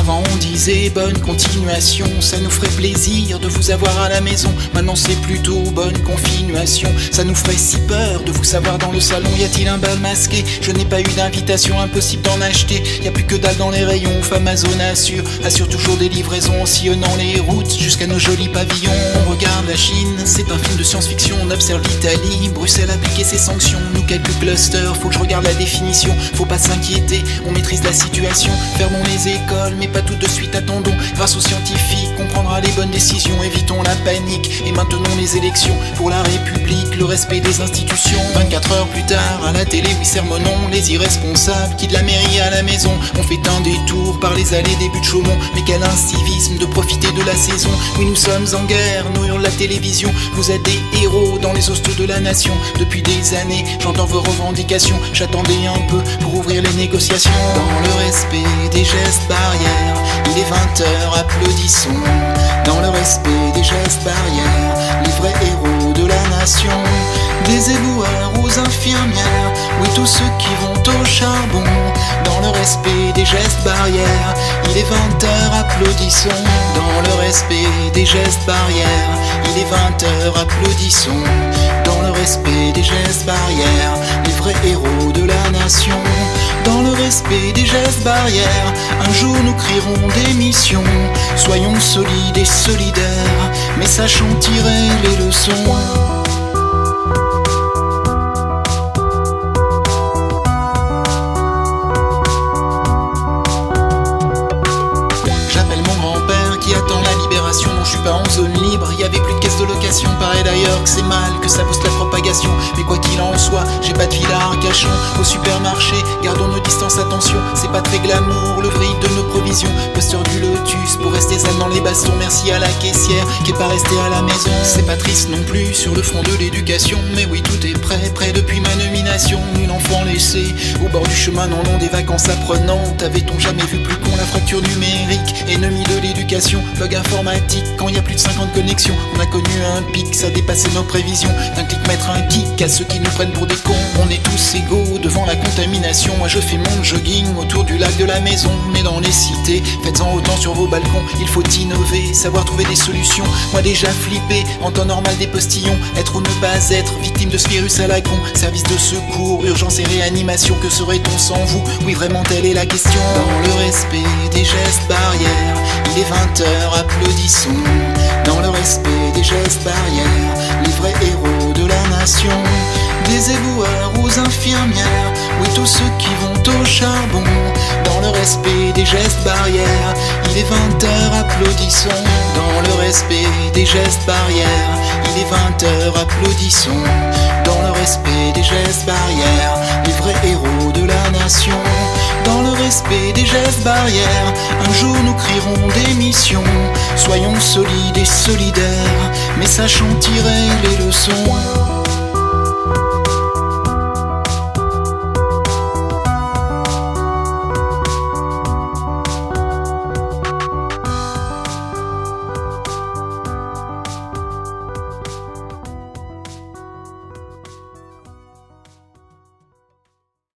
Avant on disait bonne continuation, ça nous ferait plaisir de vous avoir à la maison. Maintenant c'est plutôt bonne continuation, ça nous ferait si peur de vous savoir dans le salon. Y a-t-il un bal masqué? Je n'ai pas eu d'invitation, impossible d'en acheter. Y a plus que dalle dans les rayons, ouf, Amazon assure toujours des livraisons en sillonnant les routes jusqu'à nos jolis pavillons. On regarde la Chine, c'est un film de science-fiction. On observe l'Italie, Bruxelles appliquer ses sanctions. Nous quelques clusters, faut que je regarde la définition. Faut pas s'inquiéter, on maîtrise la situation. Fermons les écoles, mais pas tout de suite, attendons. Grâce aux scientifiques, on prendra les bonnes décisions. Évitons la panique et maintenons les élections. Pour la République, le respect des institutions. 24 heures plus tard, à la télé, oui sermonons les irresponsables qui de la mairie à la maison. On fait un détour par les allées des buts de Chaumont. Mais quel incivisme de profiter de la saison. Oui, nous sommes en guerre, nous hurle la télévision. Vous êtes des héros dans les hostos de la nation. Depuis des années, j'entends vos revendications. J'attendais un peu pour ouvrir les négociations. Dans le respect des gestes barrières, il est 20h, applaudissons. Dans le respect des gestes barrières, les vrais héros de la nation. Des éboueurs aux infirmières, oui tous ceux qui vont au charbon. Dans le respect des gestes barrières, il est 20h, applaudissons. Dans le respect des gestes barrières, il est 20h, applaudissons. Dans le respect des gestes barrières, les vrais héros de la nation. Dans le respect des gestes barrières, un jour nous crierons démission. Soyons solides et solidaires, mais sachons tirer les leçons. Qui attend la libération, non je suis pas en zone libre. Y avait plus de caisse de location, pareil d'ailleurs que c'est mal, que ça booste la propagation. Mais quoi qu'il en soit, j'ai pas de fil à Arcachon. Au supermarché, gardons nos distances, attention. C'est pas très glamour, le vrille de nos provisions. Posture du lotus pour rester zen dans les bastons. Merci à la caissière qui est pas restée à la maison. C'est pas triste non plus sur le front de l'éducation. Mais oui tout est prêt depuis ma nomination. Nul enfant laissé au bord du chemin, non long des vacances apprenantes. Avait-on jamais vu plus con la fracture numérique, ennemi de l'éducation? Bug informatique, quand il y a plus de 50 connexions. On a connu un pic, ça dépassait nos prévisions. D'un clic mettre un kick à ceux qui nous prennent pour des cons. On est tous égaux devant la contamination. Moi je fais mon jogging autour du lac de la maison. Mais dans les cités, faites-en autant sur vos balcons. Il faut innover, savoir trouver des solutions. Moi déjà flippé, en temps normal des postillons. Être ou ne pas être, victime de ce virus à la con. Service de secours, urgence et réanimation. Que serait-on sans vous? Oui vraiment telle est la question. Dans le respect des gestes barrières, il est 20h, applaudissons. Dans le respect des gestes barrières, les vrais héros de la nation. Des éboueurs aux infirmières, oui tous ceux qui vont au charbon. Dans le respect des gestes barrières, il est 20h, applaudissons. Dans le respect des gestes barrières, il est 20h, applaudissons. Dans le respect des gestes barrières, les vrais héros de la nation. Dans le respect des gestes barrières, un jour nous crierons démission. Soyons solides et solidaires, mais sachons tirer les leçons.